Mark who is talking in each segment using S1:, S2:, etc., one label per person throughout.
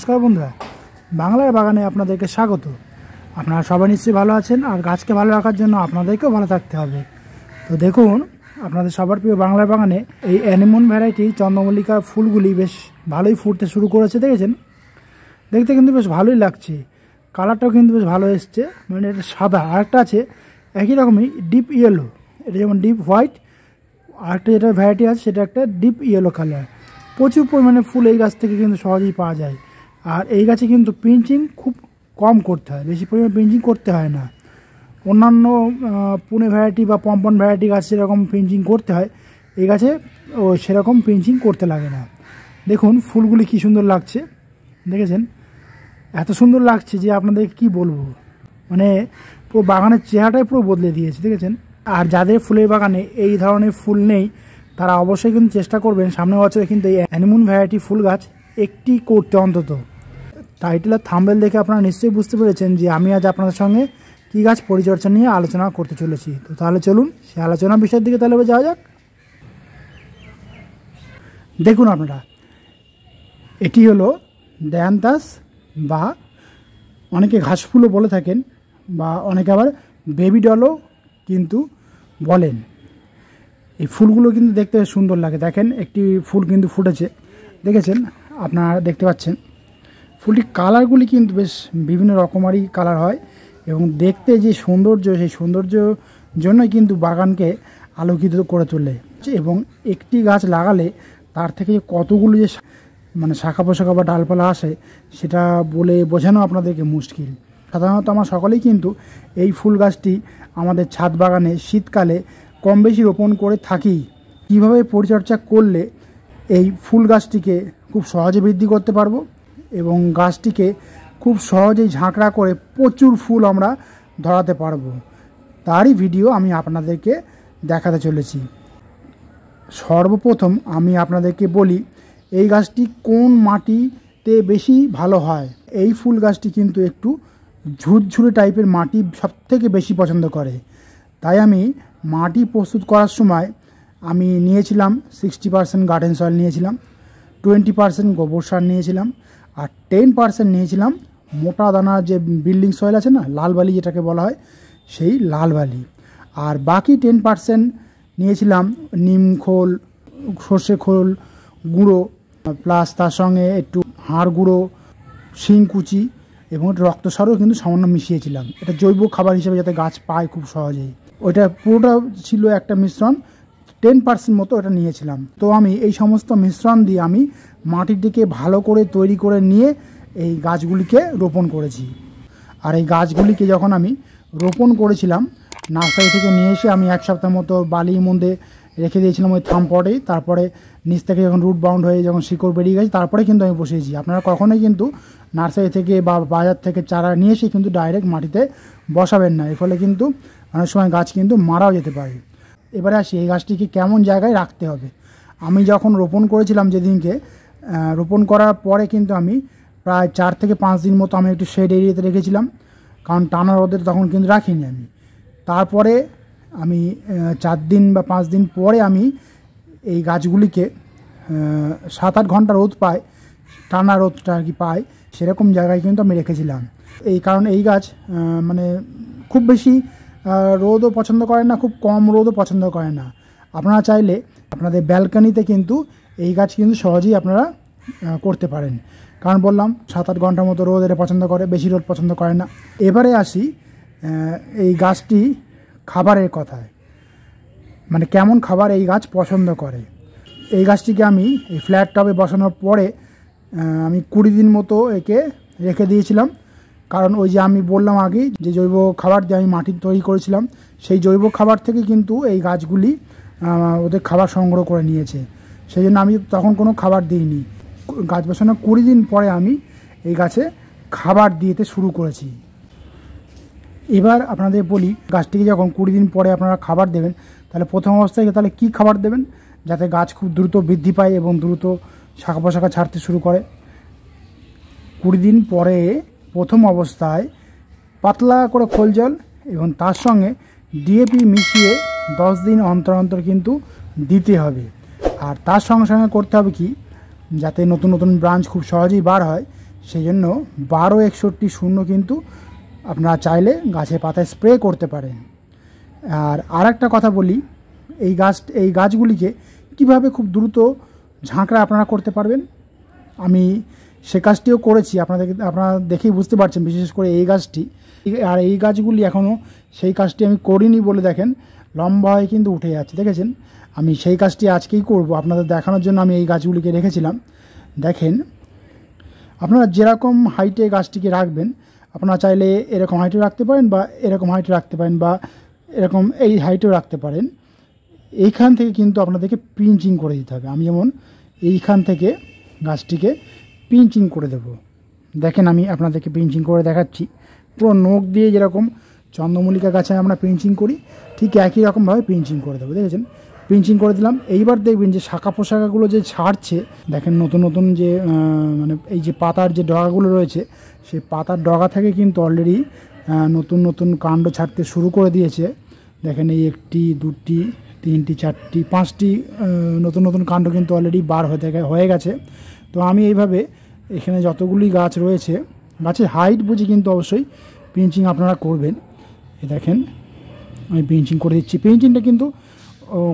S1: নমস্কার বন্ধুরা, বাংলার বাগানে আপনাদেরকে স্বাগত। আপনারা সবাই নিশ্চয়ই ভালো আছেন, আর গাছকে ভালো রাখার জন্য আপনাদেরকেও ভালো থাকতে হবে। তো দেখুন, আপনাদের সবার প্রিয় বাংলার বাগানে এই অ্যানিমন ভ্যারাইটি চন্দ্রমল্লিকার ফুলগুলি বেশ ভালোই ফুটতে শুরু করেছে। দেখেছেন, দেখতে কিন্তু বেশ ভালোই লাগছে, কালারটাও কিন্তু বেশ ভালো এসছে। মানে এটা সাদা, আরেকটা আছে একই রকমই ডিপ ইয়েলো, এটা যেমন ডিপ হোয়াইট, আরেকটা যেটা ভ্যারাইটি আছে সেটা একটা ডিপ ইয়েলো কালার। প্রচুর পরিমাণে ফুল এই গাছ থেকে কিন্তু সহজেই পাওয়া যায়। আর এই গাছে কিন্তু পিঞ্চিং খুব কম করতে হয়, বেশি পরিমাণে পিঞ্চিং করতে হয় না। অন্যান্য পুনে ভ্যারাইটি বা পম্পন ভ্যারাইটি গাছ সেরকম পিঞ্চিং করতে হয়, এই গাছে সেরকম পিঞ্চিং করতে লাগে না। দেখুন ফুলগুলি কি সুন্দর লাগছে, দেখেছেন? এত সুন্দর লাগছে যে আপনাদের কি বলবো, মানে পুরো বাগানের চেহারাটাই পুরো বদলে দিয়েছে, দেখেছেন? আর যাদের ফুলের বাগানে এই ধরনের ফুল নেই তারা অবশ্যই কিন্তু চেষ্টা করবেন সামনের বছরে কিন্তু এই অ্যানিমন ভ্যারাইটি ফুল গাছ একটি করতে অন্তত। টাইটেল আর থাম্বনেল দেখে আপনারা নিশ্চয়ই বুঝতে পেরেছেন যে আমি আজ আপনাদের সঙ্গে কী গাছ পরিচর্যা নিয়ে আলোচনা করতে চলেছি। তো তাহলে চলুন সে আলোচনা বিষয়ের দিকে তাহলে যাওয়া যাক। দেখুন আপনারা, এটি হলো ডায়ান্থাস, বা অনেকে ঘাস ফুলও বলে থাকেন, বা অনেকে আবার বেবি ডলও কিন্তু বলেন। এই ফুলগুলো কিন্তু দেখতে বেশ সুন্দর লাগে। দেখেন, একটি ফুল কিন্তু ফুটেছে, দেখেছেন? আপনারা দেখতে পাচ্ছেন ফুলটির কালারগুলি কিন্তু বেশ বিভিন্ন রকমারই কালার হয়, এবং দেখতে যে সৌন্দর্য, সেই সৌন্দর্য জন্যই কিন্তু বাগানকে আলোকিত করে তোলে। এবং একটি গাছ লাগালে তার থেকে কতগুলো যে মানে শাখা পোশাখা বা ডালপালা আসে সেটা বলে বোঝানো আপনাদেরকে মুশকিল। সাধারণত আমরা সকলেই কিন্তু এই ফুল গাছটি আমাদের ছাদ বাগানে শীতকালে কম বেশি রোপণ করে থাকি। কীভাবে পরিচর্যা করলে এই ফুল গাছটিকে খুব সহজে বৃদ্ধি করতে পারবো এবং গাছটিকে খুব সহজেই ঝাঁকড়া করে প্রচুর ফুল আমরা ধরাতে পারবো, তারই ভিডিও আমি আপনাদেরকে দেখাতে চলেছি। সর্বপ্রথম আমি আপনাদেরকে বলি এই গাছটি কোন মাটিতে বেশি ভালো হয়। এই ফুল গাছটি কিন্তু একটু ঝুরঝুরে টাইপের মাটি সবথেকে বেশি পছন্দ করে। তাই আমি মাটি প্রস্তুত করার সময় আমি নিয়েছিলাম 60% গার্ডেন সয়েল নিয়েছিলাম, 20% গোবর সার নিয়েছিলাম, আর 10% নিয়েছিলাম মোটা দানার যে বিল্ডিং সয়েল আছে না, লাল বালি যেটাকে বলা হয়, সেই লাল বালি। আর বাকি 10% নিয়েছিলাম নিম খোল, সর্ষে খোল গুঁড়ো, প্লাস তার সঙ্গে একটু হাড় গুঁড়ো, শিংকুচি এবং রক্ত সারও কিন্তু সামান্য মিশিয়েছিলাম। এটা জৈব খাবার হিসেবে যাতে গাছ পায় খুব সহজেই। ওইটা পুরোটা ছিল একটা মিশ্রণ, 10% মতো ওটা নিয়েছিলাম। তো আমি এই সমস্ত মিশ্রণ দিয়ে আমি মাটিটিকে ভালো করে তৈরি করে নিয়ে এই গাছগুলিকে রোপণ করেছি। আর এই গাছগুলিকে যখন আমি রোপণ করেছিলাম নার্সারি থেকে নিয়ে এসে আমি এক সপ্তাহ মতো বালির মধ্যে রেখে দিয়েছিলাম ওই থামপটেই। তারপরে নিচ থেকে যখন রুট বাউন্ড হয়ে যখন শিকড় বেরিয়ে গেছে তারপরে কিন্তু আমি বসিয়েছি। আপনারা কখনোই কিন্তু নার্সারি থেকে বা বাজার থেকে চারা নিয়ে এসে কিন্তু ডাইরেক্ট মাটিতে বসাবেন না, এর ফলে কিন্তু অনেক সময় গাছ কিন্তু মারাও যেতে পারে। এবারে আসি এই গাছটিকে কেমন জায়গায় রাখতে হবে। আমি যখন রোপণ করেছিলাম যেদিনকে, রোপণ করার পরে কিন্তু আমি প্রায় 4 থেকে 5 দিন মতো আমি একটু শেড এরিয়াতে রেখেছিলাম, কারণ টানা রোদের তখন কিন্তু রাখিনি আমি। তারপরে আমি 4 দিন বা 5 দিন পরে আমি এই গাছগুলিকে 7-8 ঘন্টা রোদ পায়, টানা রোদটা আর কি পায়, সেরকম জায়গায় কিন্তু আমি রেখেছিলাম। এই কারণ এই গাছ মানে খুব বেশি রোদও পছন্দ করে না, খুব কম রোদও পছন্দ করে না। আপনারা চাইলে আপনাদের ব্যালকনিতে কিন্তু এই গাছ কিন্তু সহজেই আপনারা করতে পারেন, কারণ বললাম 7-8 ঘন্টার মতো রোদ এটা পছন্দ করে, বেশি রোদ পছন্দ করে না। এবারে আসি এই গাছটি খাবারের কথায়, মানে কেমন খাবার এই গাছ পছন্দ করে। এই গাছটিকে আমি এই ফ্ল্যাট টবে বসানোর পরে আমি 20 দিন মতো একে রেখে দিয়েছিলাম, কারণ ওই যে আমি বললাম আগেই যে জৈব খাবার দিয়ে আমি মাটি তৈরি করেছিলাম, সেই জৈব খাবার থেকে কিন্তু এই গাছগুলি ওদের খাবার সংগ্রহ করে নিয়েছে। সেই জন্য আমি তখন কোনো খাবার দিইনি। গাছ বসানোর 20 দিন পরে আমি এই গাছে খাবার দিতে শুরু করেছি। এবার আপনাদের বলি, গাছটিকে যখন 20 দিন পরে আপনারা খাবার দেবেন, তাহলে প্রথম অবস্থায় তাহলে কী খাবার দেবেন যাতে গাছ খুব দ্রুত বৃদ্ধি পায় এবং দ্রুত শাখা পোশাখা ছাড়তে শুরু করে। 20 দিন পরে প্রথম অবস্থায় পাতলা করে খোল জল এবং তার সঙ্গে ডিএপি মিশিয়ে 10 দিন অন্তর অন্তর কিন্তু দিতে হবে। আর তার সঙ্গে সঙ্গে করতে হবে কি, যাতে নতুন নতুন ব্রাঞ্চ খুব সহজেই বার হয়, সেই জন্য 1261 কিন্তু আপনারা চাইলে গাছের পাতায় স্প্রে করতে পারেন। আর একটা কথা বলি, এই গাছগুলিকে কিভাবে খুব দ্রুত ঝাঁকড়া আপনারা করতে পারবেন, আমি সে কাজটিও করেছি। আপনারা দেখেই বুঝতে পারছেন, বিশেষ করে এই গাছটি। আর এই গাছগুলি এখনও সেই কাজটি আমি করিনি বলে দেখেন লম্বা হয়ে কিন্তু উঠে যাচ্ছে, দেখেছেন। আমি সেই কাজটি আজকেই করব, আপনাদের দেখানোর জন্য আমি এই গাছগুলিকে রেখেছিলাম। দেখেন, আপনারা যেরকম হাইটে গাছটিকে রাখবেন, আপনারা চাইলে এরকম হাইটে রাখতে পারেন বা এরকম হাইটে রাখতে পারেন বা এরকম এই হাইটেও রাখতে পারেন। এইখান থেকে কিন্তু আপনাদেরকে পিঞ্চিং করে দিতে হবে। আমি যেমন এইখান থেকে গাছটিকে পিঞ্চিং করে দেব। দেখেন, আমি আপনাদেরকে পিঞ্চিং করে দেখাচ্ছি। পুরো নখ দিয়ে যেরকম চন্দ্রমল্লিকা গাছে আমরা পিঞ্চিং করি, ঠিক একই রকমভাবে পিঞ্চিং করে দেবো। দেখেছেন, পিঞ্চিং করে দিলাম। এইবার দেখবেন যে শাখা পোশাকাগুলো যে ছাড়ছে, দেখেন নতুন নতুন যে মানে এই যে পাতার যে ডগাগুলো রয়েছে, সেই পাতার ডগা থেকে কিন্তু অলরেডি নতুন নতুন কাণ্ড ছাড়তে শুরু করে দিয়েছে। দেখেন, এই 1টি 2টি 3টি 4টি 5টি নতুন নতুন কাণ্ড কিন্তু অলরেডি বার হয়ে গেছে। তো আমি এইভাবে এখানে যতগুলি গাছ রয়েছে, গাছের হাইট বুঝে কিন্তু অবশ্যই পিঞ্চিং আপনারা করবেন। এই দেখেন, আমি পিঞ্চিং করে দিচ্ছি। পিঞ্চিংটা কিন্তু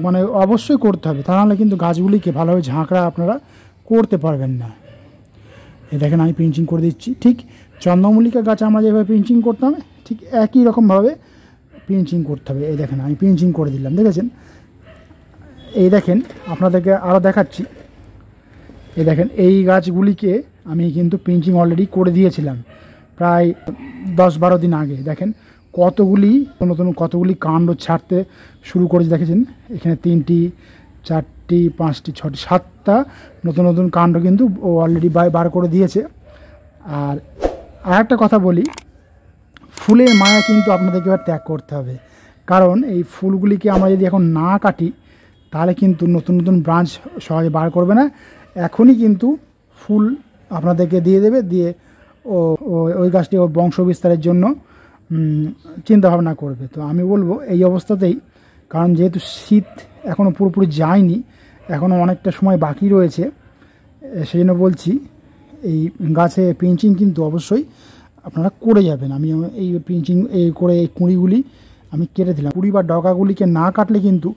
S1: মানে অবশ্যই করতে হবে, তা নাহলে কিন্তু গাছগুলিকে ভালোভাবে ঝাঁকড়া আপনারা করতে পারবেন না। এই দেখেন, আমি পিঞ্চিং করে দিচ্ছি। ঠিক চন্দ্রমল্লিকা গাছ আমরা যেভাবে পিঞ্চিং করতাম, ঠিক একই রকমভাবে পিঞ্চিং করতে হবে। এই দেখেন, আমি পিঞ্চিং করে দিলাম, দেখেছেন। এই দেখেন, আপনাদেরকে আরও দেখাচ্ছি। এই দেখেন, এই গাছগুলিকে আমি কিন্তু পিঞ্চিং অলরেডি করে দিয়েছিলাম প্রায় 10-12 দিন আগে। দেখেন কতগুলি কাণ্ড ছাড়তে শুরু করেছে, দেখেছেন। এখানে 3টি 4টি 5টি 6টি 7টা নতুন নতুন কাণ্ড কিন্তু ও অলরেডি বার করে দিয়েছে। আর একটা কথা বলি, ফুলের মায়া কিন্তু আপনাদেরকে এবার ত্যাগ করতে হবে। কারণ এই ফুলগুলিকে আমরা যদি এখন না কাটি, তাহলে কিন্তু নতুন নতুন ব্রাঞ্চ সহজে বার করবে না। এখনই কিন্তু ফুল আপনাদেরকে দিয়ে দেবে, দিয়ে ওই গাছটি ওর বংশ বিস্তারের জন্য চিন্তাভাবনা করবে। তো আমি বলবো এই অবস্থাতেই, কারণ যেহেতু শীত এখনও পুরোপুরি যায়নি, এখনও অনেকটা সময় বাকি রয়েছে, সেই জন্য বলছি এই গাছে পিঞ্চিং কিন্তু অবশ্যই আপনারা করে যাবেন। আমি এই পিঞ্চিং করে এই কুঁড়িগুলি আমি কেটে দিলাম। কুঁড়ি বা ডগাগুলিকে না কাটলে কিন্তু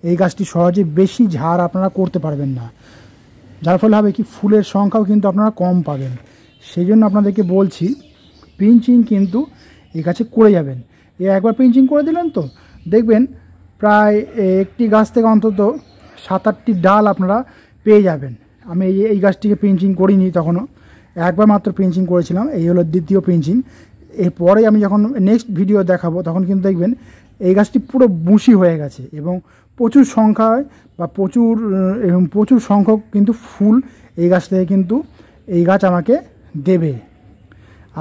S1: এই গাছটি সহজে বেশি ঝাড় আপনারা করতে পারবেন না, যার ফলে হবে কি ফুলের সংখ্যাও কিন্তু আপনারা কম পাবেন। সেই জন্য আপনাদেরকে বলছি পিঞ্চিং কিন্তু এই গাছে করে যাবেন। একবার পিঞ্চিং করে দিলেন তো দেখবেন প্রায় একটি গাছ থেকে অন্তত 7-8টি ডাল আপনারা পেয়ে যাবেন। আমি এই গাছটিকে পিঞ্চিং করিনি, তখনও একবার মাত্র পিঞ্চিং করেছিলাম। এই হলো দ্বিতীয় পিঞ্চিং। এরপরে আমি যখন নেক্সট ভিডিও দেখাবো, তখন কিন্তু দেখবেন এই গাছটি পুরো বুশি হয়ে গেছে এবং প্রচুর সংখ্যায় বা প্রচুর সংখ্যক কিন্তু ফুল এই গাছ থেকে কিন্তু এই গাছ আমাকে দেবে।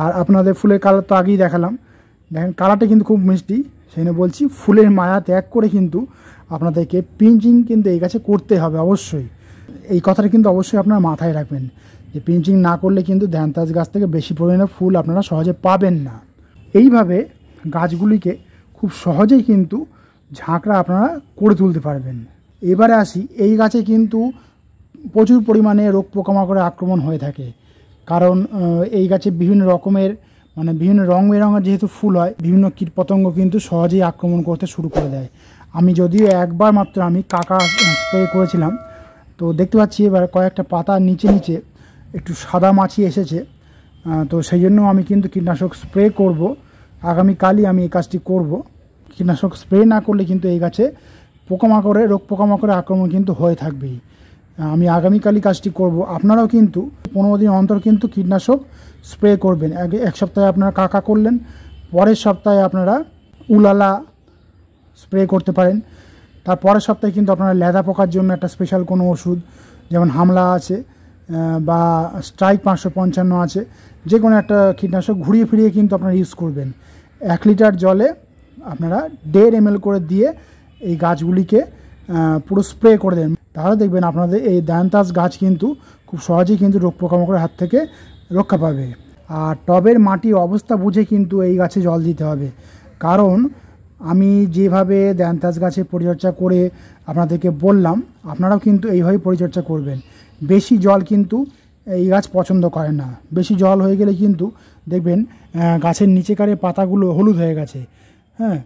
S1: আর আপনাদের ফুলের কালার তো আগেই দেখালাম, দেখেন কালারটা কিন্তু খুব মিষ্টি। সেই জন্য বলছি ফুলের মায়া ত্যাগ করে কিন্তু আপনাদেরকে পিঞ্চিং কিন্তু এই গাছে করতে হবে অবশ্যই। এই কথাটা কিন্তু অবশ্যই আপনারা মাথায় রাখবেন যে পিঞ্চিং না করলে কিন্তু ধ্যানতাজ গাছ থেকে বেশি পরিমাণে ফুল আপনারা সহজে পাবেন না। এইভাবে গাছগুলিকে খুব সহজেই কিন্তু ঝাঁকড়া আপনারা করে তুলতে পারবেন। এবারে আসি, এই গাছে কিন্তু প্রচুর পরিমাণে রোগ পোকামাকড়ের আক্রমণ হয়ে থাকে। কারণ এই গাছে বিভিন্ন রকমের বিভিন্ন রং বেরঙের যেহেতু ফুল হয়, বিভিন্ন কীটপতঙ্গ কিন্তু সহজেই আক্রমণ করতে শুরু করে দেয়। আমি যদিও একবার মাত্র আমি কাকা স্প্রে করেছিলাম, তো দেখতে পাচ্ছি এবার কয়েকটা পাতার নিচে নিচে একটু সাদা মাছি এসেছে। তো সেই জন্য আমি কিন্তু কীটনাশক স্প্রে করব। আগামীকালই আমি এই কাজটি করব। কীটনাশক স্প্রে না করলে কিন্তু এই গাছে রোগ পোকামাকড়ের আক্রমণ কিন্তু হয়ে থাকবেই। আমি আগামীকালই কাজটি করব। আপনারাও কিন্তু 15 দিন অন্তর কিন্তু কীটনাশক স্প্রে করবেন। এক সপ্তাহে আপনারা কাকা করলেন, পরের সপ্তাহে আপনারা উলালা স্প্রে করতে পারেন। তার পরের সপ্তাহে কিন্তু আপনারা লেদা পোকার জন্য একটা স্পেশাল কোনো ওষুধ, যেমন হামলা আছে বা স্ট্রাইক 555 আছে, যে কোনো একটা কীটনাশক ঘুরিয়ে ফিরিয়ে কিন্তু আপনারা ইউজ করবেন। 1 লিটার জলে আপনারা 1.5 ml করে দিয়ে এই গাছগুলিকে পুরো স্প্রে করে দেন। তাহলে দেখবেন আপনাদের এই ধ্যানতাজ গাছ কিন্তু খুব সহজেই কিন্তু রোগ পোকামাকড়ের হাত থেকে রক্ষা পাবে। আর টবের মাটির অবস্থা বুঝে কিন্তু এই গাছে জল দিতে হবে। কারণ আমি যেভাবে ধ্যানতাজ গাছের পরিচর্যা করে আপনাদেরকে বললাম, আপনারাও কিন্তু এইভাবে পরিচর্যা করবেন। বেশি জল কিন্তু এই গাছ পছন্দ করে না। বেশি জল হয়ে গেলে কিন্তু দেখবেন গাছের নিচেকারে পাতাগুলো হলুদ হয়ে গেছে। হ্যাঁ,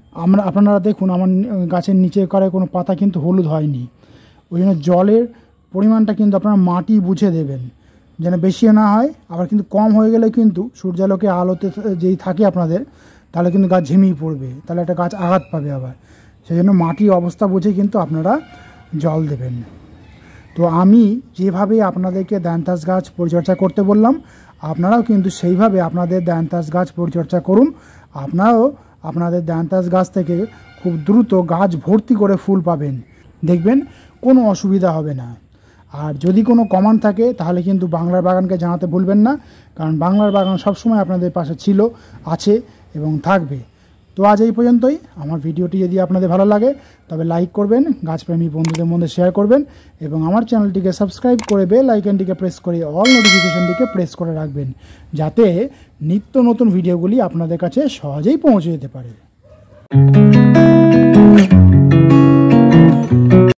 S1: আপনারা দেখুন আমার গাছের নিচেকারে কোনো পাতা কিন্তু হলুদ হয়নি। ওই জন্য জলের পরিমাণটা কিন্তু আপনারা মাটি বুঝে দেবেন, যেন বেশিও না হয়, আবার কিন্তু কম হয়ে গেলে কিন্তু সূর্যালোকে আলোতে যেই থাকে আপনাদের, তাহলে কিন্তু গাছ ঝিমিয়ে পড়বে, তাহলে একটা গাছ আঘাত পাবে আবার। সেই জন্য মাটির অবস্থা বুঝে কিন্তু আপনারা জল দেবেন। তো আমি যেভাবে আপনাদেরকে দ্যানথাস গাছ পরিচর্যা করতে বললাম, আপনারাও কিন্তু সেইভাবে আপনাদের দ্যানথাস গাছ পরিচর্যা করুন। আপনারাও আপনাদের দ্যানথাস গাছ থেকে খুব দ্রুত গাছ ভর্তি করে ফুল পাবেন, দেখবেন কোনো অসুবিধা হবে না। আর যদি কোনো কমান্ড থাকে তাহলে কিন্তু বাংলার বাগানকে জানাতে ভুলবেন না, কারণ বাংলার বাগান সবসময় আপনাদের পাশে ছিল, আছে এবং থাকবে। তো আজ এই পর্যন্তই। আমার ভিডিওটি যদি আপনাদের ভালো লাগে তবে লাইক করবেন, গাছপ্রেমী বন্ধুদের মধ্যে শেয়ার করবেন এবং আমার চ্যানেলটিকে সাবস্ক্রাইব করে বেল আইকনটিকে প্রেস করে অল নোটিফিকেশনটিকে প্রেস করে রাখবেন, যাতে নিত্য নতুন ভিডিওগুলি আপনাদের কাছে সহজেই পৌঁছে যেতে পারে।